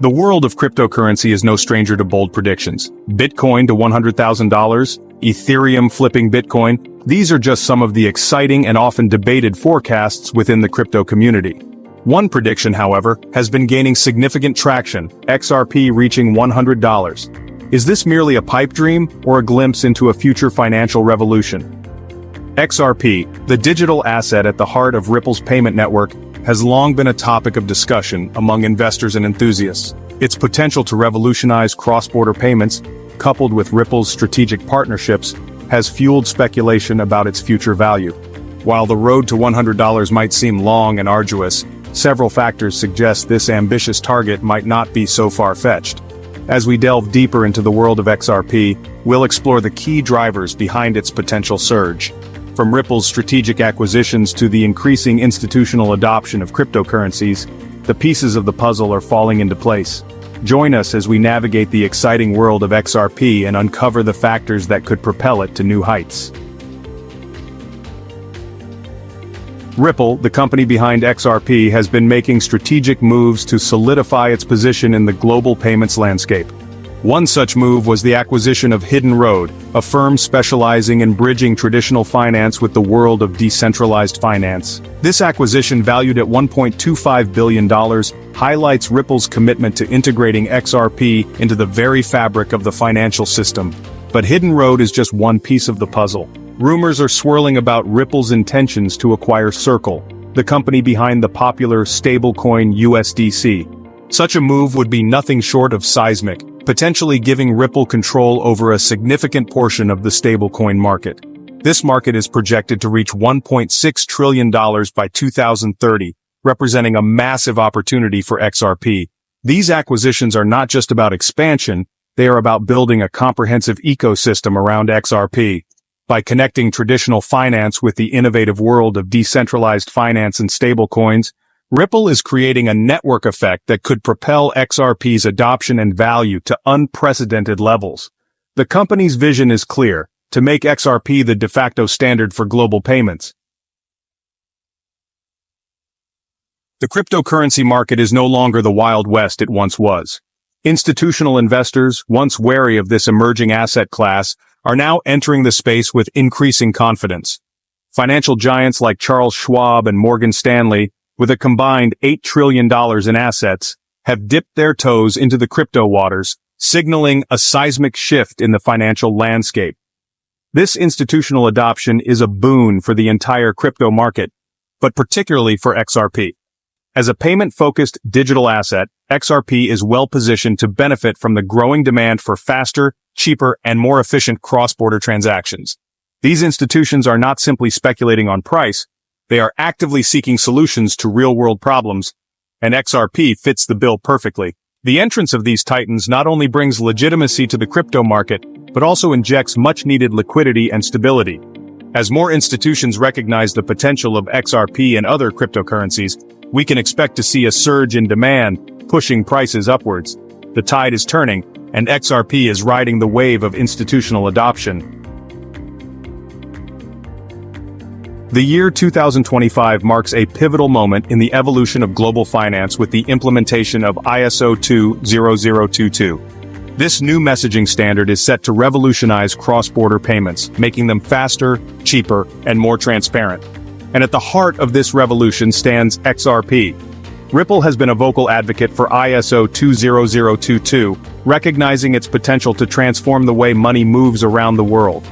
The world of cryptocurrency is no stranger to bold predictions. Bitcoin to $100,000, Ethereum flipping Bitcoin, these are just some of the exciting and often debated forecasts within the crypto community. One prediction, however, has been gaining significant traction, XRP reaching $100. Is this merely a pipe dream or a glimpse into a future financial revolution? XRP, the digital asset at the heart of Ripple's payment network, has long been a topic of discussion among investors and enthusiasts. Its potential to revolutionize cross-border payments, coupled with Ripple's strategic partnerships, has fueled speculation about its future value. While the road to $100 might seem long and arduous, several factors suggest this ambitious target might not be so far-fetched. As we delve deeper into the world of XRP, we'll explore the key drivers behind its potential surge. From Ripple's strategic acquisitions to the increasing institutional adoption of cryptocurrencies, the pieces of the puzzle are falling into place. Join us as we navigate the exciting world of XRP and uncover the factors that could propel it to new heights. Ripple, the company behind XRP, has been making strategic moves to solidify its position in the global payments landscape. One such move was the acquisition of Hidden Road, a firm specializing in bridging traditional finance with the world of decentralized finance. This acquisition, valued at $1.25 billion, highlights Ripple's commitment to integrating XRP into the very fabric of the financial system. But Hidden Road is just one piece of the puzzle. Rumors are swirling about Ripple's intentions to acquire Circle, the company behind the popular stablecoin USDC. Such a move would be nothing short of seismic, potentially giving Ripple control over a significant portion of the stablecoin market. This market is projected to reach $1.6 trillion by 2030, representing a massive opportunity for XRP. These acquisitions are not just about expansion, they are about building a comprehensive ecosystem around XRP. By connecting traditional finance with the innovative world of decentralized finance and stablecoins, Ripple is creating a network effect that could propel XRP's adoption and value to unprecedented levels. The company's vision is clear: to make XRP the de facto standard for global payments. The cryptocurrency market is no longer the Wild West it once was. Institutional investors, once wary of this emerging asset class, are now entering the space with increasing confidence. Financial giants like Charles Schwab and Morgan Stanley, with a combined $8 trillion in assets, have dipped their toes into the crypto waters, signaling a seismic shift in the financial landscape. This institutional adoption is a boon for the entire crypto market, but particularly for XRP. As a payment-focused digital asset, XRP is well-positioned to benefit from the growing demand for faster, cheaper, and more efficient cross-border transactions. These institutions are not simply speculating on price, they are actively seeking solutions to real-world problems, and XRP fits the bill perfectly. The entrance of these titans not only brings legitimacy to the crypto market, but also injects much-needed liquidity and stability. As more institutions recognize the potential of XRP and other cryptocurrencies, we can expect to see a surge in demand, pushing prices upwards. The tide is turning, and XRP is riding the wave of institutional adoption. The year 2025 marks a pivotal moment in the evolution of global finance with the implementation of ISO 20022. This new messaging standard is set to revolutionize cross-border payments, making them faster, cheaper, and more transparent. And at the heart of this revolution stands XRP. Ripple has been a vocal advocate for ISO 20022, recognizing its potential to transform the way money moves around the world.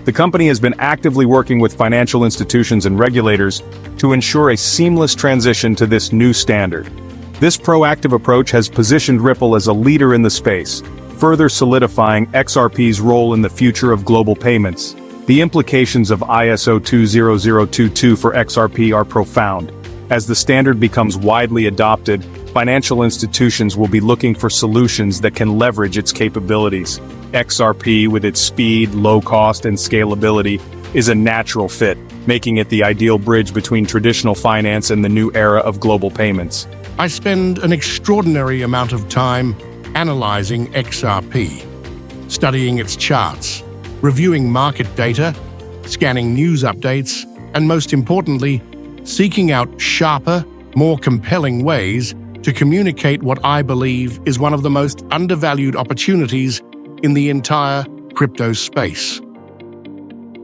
The company has been actively working with financial institutions and regulators to ensure a seamless transition to this new standard. This proactive approach has positioned Ripple as a leader in the space, further solidifying XRP's role in the future of global payments. The implications of ISO 20022 for XRP are profound. As the standard becomes widely adopted, financial institutions will be looking for solutions that can leverage its capabilities. XRP, with its speed, low cost, and scalability, is a natural fit, making it the ideal bridge between traditional finance and the new era of global payments. I spend an extraordinary amount of time analyzing XRP, studying its charts, reviewing market data, scanning news updates, and most importantly, seeking out sharper, more compelling ways to communicate what I believe is one of the most undervalued opportunities in the entire crypto space.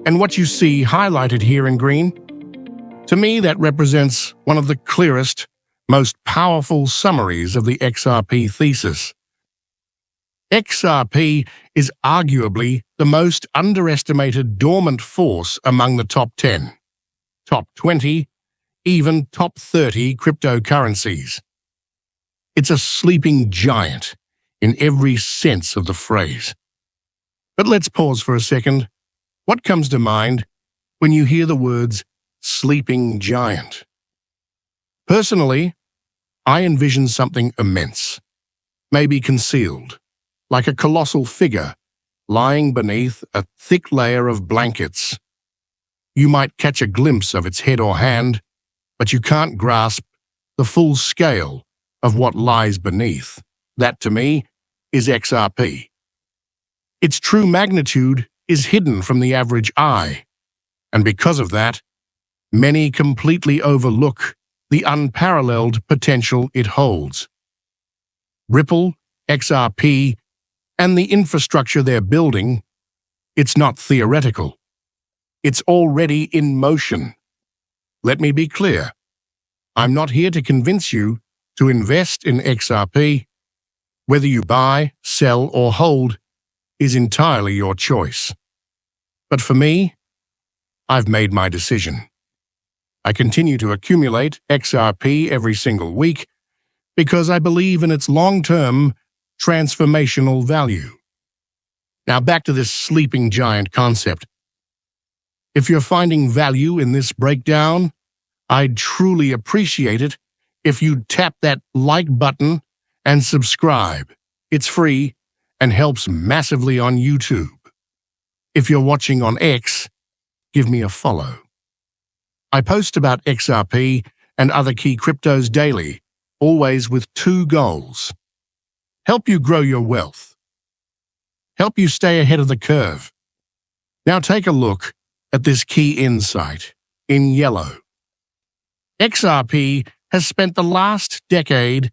And what you see highlighted here in green, to me that represents one of the clearest, most powerful summaries of the XRP thesis. XRP is arguably the most underestimated dormant force among the top 10, top 20, even top 30 cryptocurrencies. It's a sleeping giant in every sense of the phrase. But let's pause for a second. What comes to mind when you hear the words sleeping giant? Personally, I envision something immense, maybe concealed, like a colossal figure lying beneath a thick layer of blankets. You might catch a glimpse of its head or hand, but you can't grasp the full scale of what lies beneath. That, to me, is XRP. Its true magnitude is hidden from the average eye, and because of that, many completely overlook the unparalleled potential it holds. Ripple, XRP, and the infrastructure they're building, it's not theoretical. It's already in motion. Let me be clear. I'm not here to convince you to invest in XRP. Whether you buy, sell, or hold is entirely your choice. But for me, I've made my decision. I continue to accumulate XRP every single week because I believe in its long-term transformational value. Now back to this sleeping giant concept. If you're finding value in this breakdown, I'd truly appreciate it if you'd tap that like button and subscribe. It's free and helps massively on YouTube. If you're watching on X, give me a follow. I post about XRP and other key cryptos daily, always with two goals. Help you grow your wealth. Help you stay ahead of the curve. Now take a look at this key insight in yellow. XRP has spent the last decade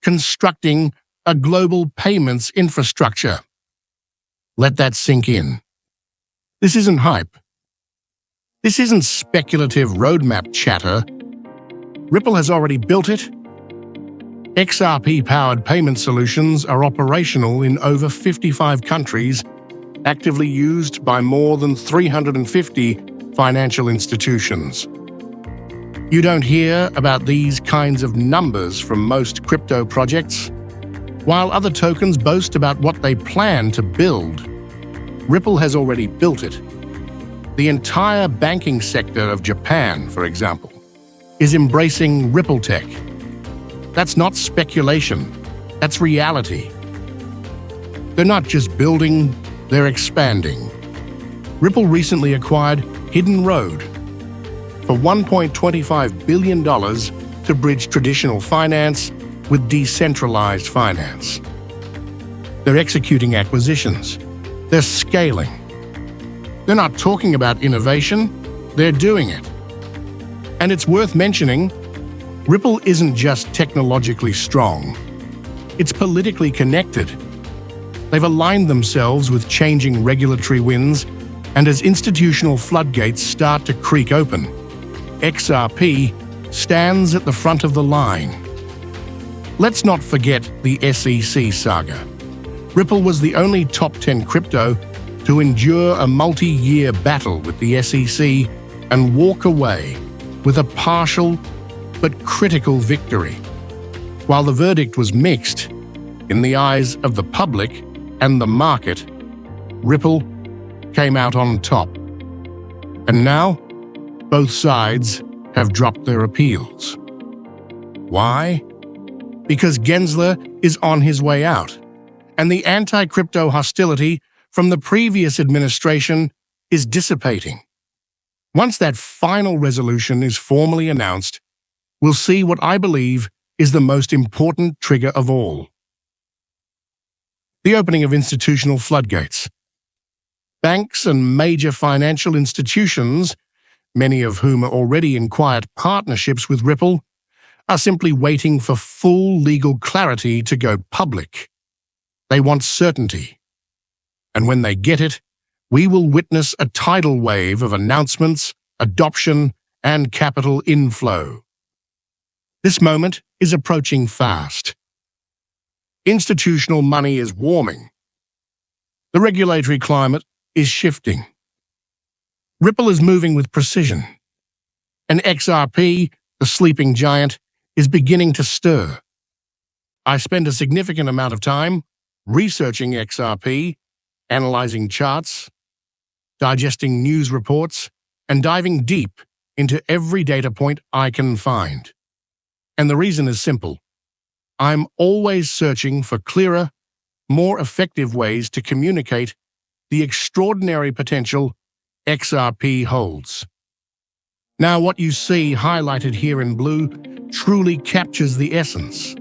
constructing a global payments infrastructure. Let that sink in. This isn't hype. This isn't speculative roadmap chatter. Ripple has already built it. XRP-powered payment solutions are operational in over 55 countries, actively used by more than 350 financial institutions. You don't hear about these kinds of numbers from most crypto projects. While other tokens boast about what they plan to build, Ripple has already built it. The entire banking sector of Japan, for example, is embracing Ripple tech. That's not speculation, that's reality. They're not just building, they're expanding. Ripple recently acquired Hidden Road for $1.25 billion to bridge traditional finance with decentralized finance. They're executing acquisitions. They're scaling. They're not talking about innovation, they're doing it. And it's worth mentioning, Ripple isn't just technologically strong, it's politically connected. They've aligned themselves with changing regulatory winds, and as institutional floodgates start to creak open, XRP stands at the front of the line. Let's not forget the SEC saga. Ripple was the only top 10 crypto to endure a multi-year battle with the SEC and walk away with a partial but critical victory. While the verdict was mixed, in the eyes of the public and the market, Ripple came out on top. And now, both sides have dropped their appeals. Why? Because Gensler is on his way out, and the anti-crypto hostility from the previous administration is dissipating. Once that final resolution is formally announced, we'll see what I believe is the most important trigger of all. The opening of institutional floodgates. Banks and major financial institutions, many of whom are already in quiet partnerships with Ripple, are simply waiting for full legal clarity to go public. They want certainty. And when they get it, we will witness a tidal wave of announcements, adoption, and capital inflow. This moment is approaching fast. Institutional money is warming. The regulatory climate is shifting. Ripple is moving with precision. And XRP, the sleeping giant, is beginning to stir. I spend a significant amount of time researching XRP, analyzing charts, digesting news reports, and diving deep into every data point I can find. And the reason is simple. I'm always searching for clearer, more effective ways to communicate the extraordinary potential XRP holds. Now, what you see highlighted here in blue truly captures the essence.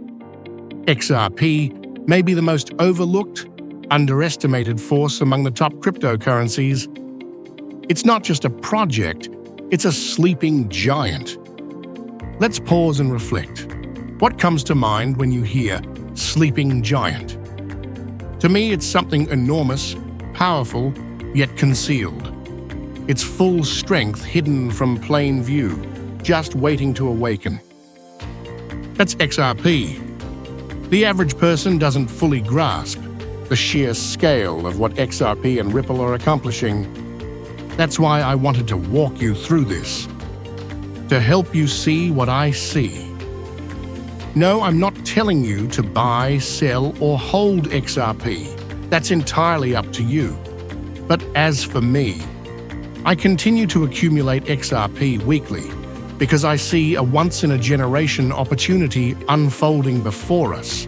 XRP may be the most overlooked, underestimated force among the top cryptocurrencies. It's not just a project, it's a sleeping giant. Let's pause and reflect. What comes to mind when you hear sleeping giant? To me, it's something enormous, powerful, yet concealed. Its full strength hidden from plain view, just waiting to awaken. That's XRP. The average person doesn't fully grasp the sheer scale of what XRP and Ripple are accomplishing. That's why I wanted to walk you through this, to help you see what I see. No, I'm not telling you to buy, sell, or hold XRP. That's entirely up to you. But as for me, I continue to accumulate XRP weekly because I see a once-in-a-generation opportunity unfolding before us.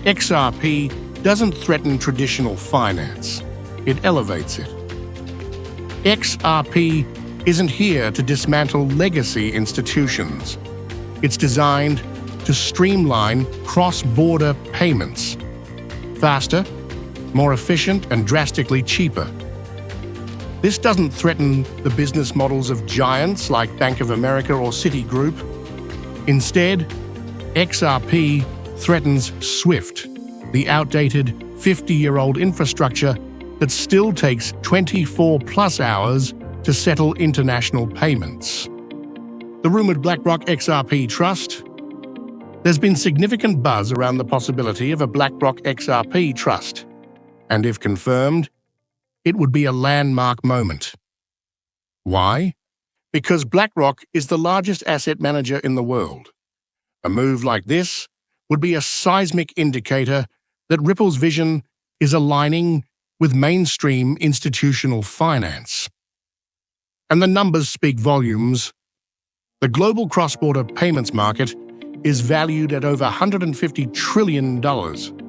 XRP doesn't threaten traditional finance. It elevates it. XRP isn't here to dismantle legacy institutions. It's designed to streamline cross-border payments. Faster, more efficient, and drastically cheaper. This doesn't threaten the business models of giants like Bank of America or Citigroup. Instead, XRP threatens SWIFT, the outdated 50-year-old infrastructure that still takes 24+ hours to settle international payments. The rumored BlackRock XRP Trust. There's been significant buzz around the possibility of a BlackRock XRP Trust, and if confirmed, it would be a landmark moment. Why? Because BlackRock is the largest asset manager in the world. A move like this would be a seismic indicator that Ripple's vision is aligning with mainstream institutional finance. And the numbers speak volumes. The global cross-border payments market is valued at over $150 trillion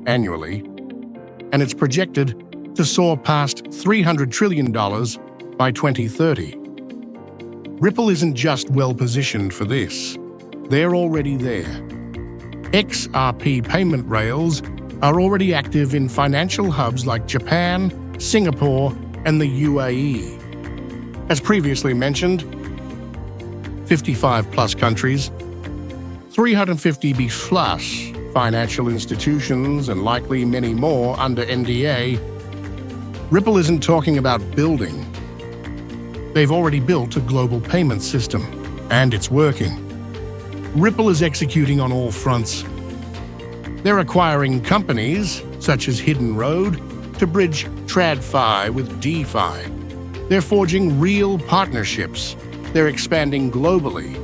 annually, and it's projected to soar past $300 trillion by 2030. Ripple isn't just well-positioned for this. They're already there. XRP payment rails are already active in financial hubs like Japan, Singapore, and the UAE. As previously mentioned, 55+ countries, 350+ financial institutions, and likely many more under NDA. Ripple isn't talking about building. They've already built a global payment system, and it's working. Ripple is executing on all fronts. They're acquiring companies, such as Hidden Road, to bridge TradFi with DeFi. They're forging real partnerships. They're expanding globally.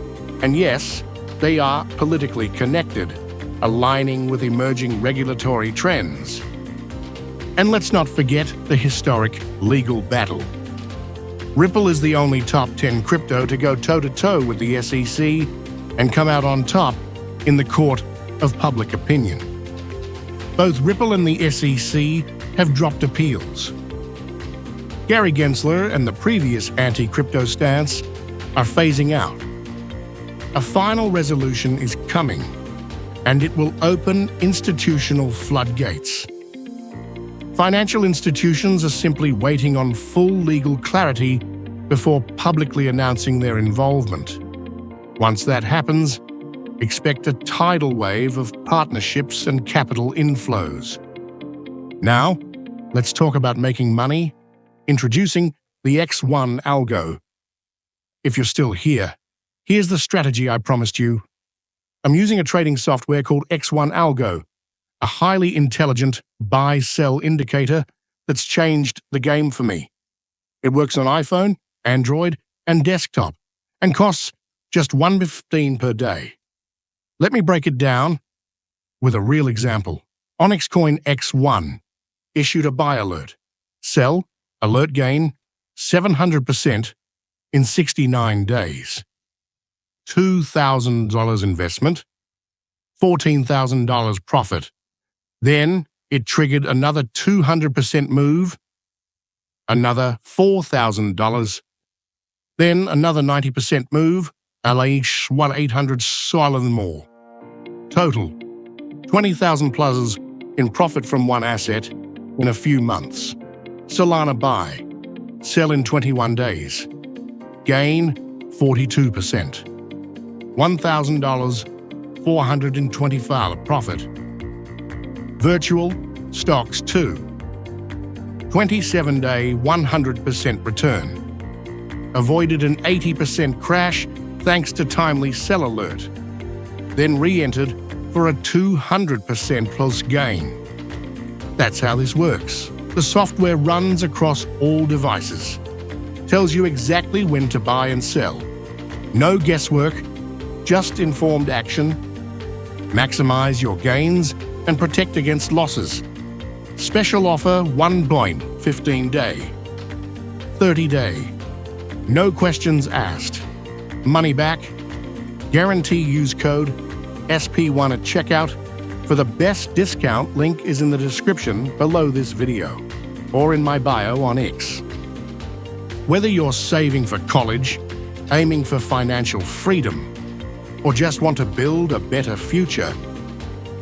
And yes, they are politically connected, aligning with emerging regulatory trends. And let's not forget the historic legal battle. Ripple is the only top 10 crypto to go toe-to-toe with the SEC and come out on top in the court of public opinion. Both Ripple and the SEC have dropped appeals. Gary Gensler and the previous anti-crypto stance are phasing out. A final resolution is coming, and it will open institutional floodgates. Financial institutions are simply waiting on full legal clarity before publicly announcing their involvement. Once that happens, Expect a tidal wave of partnerships and capital inflows. Now, let's talk about making money. Introducing the X1 Algo. If you're still here, here's the strategy I promised you. I'm using a trading software called X1 Algo, a highly intelligent buy-sell indicator that's changed the game for me. It works on iPhone, Android, and desktop, and costs just $1.15 per day. Let me break it down with a real example. Onyx Coin X1 issued a buy alert. Sell, alert gain, 700% in 69 days. $2,000 investment, $14,000 profit. Then it triggered another 200% move, another $4,000. Then another 90% move, $800 more. Total, 20,000 pluses in profit from one asset in a few months. Solana buy, sell in 21 days. Gain 42%. $1,000, $425 profit. Virtual stocks 2. 27-day, 100% return. Avoided an 80% crash thanks to timely sell alert. Then re-entered for a 200% plus gain. That's how this works. The software runs across all devices. Tells you exactly when to buy and sell. No guesswork, just informed action. Maximize your gains and protect against losses. Special offer 1.15 day. 30 day. No questions asked. Money back. Guarantee use code SP1 at checkout. For the best discount, link is in the description below this video or in my bio on X. Whether you're saving for college, aiming for financial freedom, or just want to build a better future,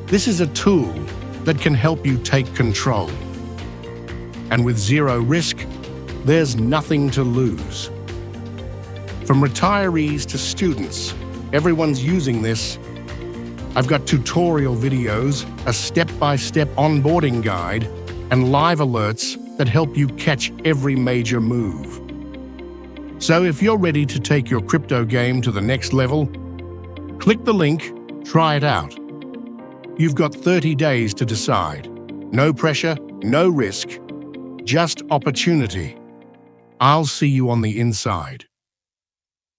this is a tool that can help you take control. And with zero risk, there's nothing to lose. From retirees to students, everyone's using this. I've got tutorial videos, a step-by-step onboarding guide, and live alerts that help you catch every major move. So if you're ready to take your crypto game to the next level, click the link, try it out. You've got 30 days to decide. No pressure, no risk, just opportunity. I'll see you on the inside.